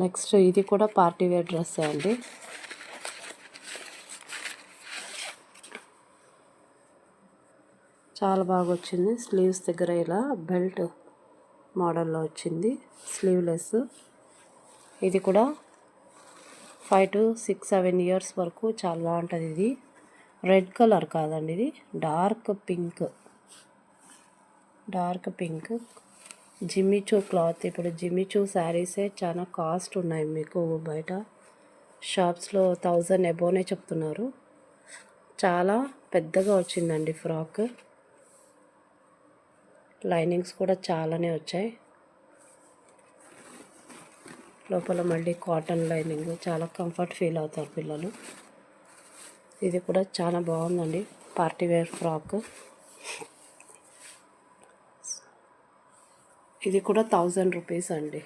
Next ఇది కూడా party wear dress అండి. చాలా బాగా వచ్చింది. స్లీవ్స్ దగ్గర ఇలా బెల్ట్ మోడల్లో వచ్చింది, స్లీవ్లెస్. ఇది కూడా 5 to 6, 7 ఇయర్స్ వరకు చాలా బాగుంటుంది. ఇది రెడ్ కలర్ కాదండి, ఇది డార్క్ పింక్ జిమ్మిచూ క్లాత్. ఇప్పుడు జిమ్మిచూ శారీసే చాలా కాస్ట్ ఉన్నాయి, మీకు బయట షాప్స్లో 1000 అబోనే చెప్తున్నారు. చాలా పెద్దగా వచ్చిందండి ఫ్రాక్. లైనింగ్స్ కూడా చాలానే వచ్చాయి. లోపల మళ్ళీ కాటన్ లైనింగ్, చాలా కంఫర్ట్ ఫీల్ అవుతారు పిల్లలు. ఇది కూడా చాలా బాగుందండి, పార్టీ వేర్ ఫ్రాక్. ఇది కూడా 1000 రూపీస్ అండి.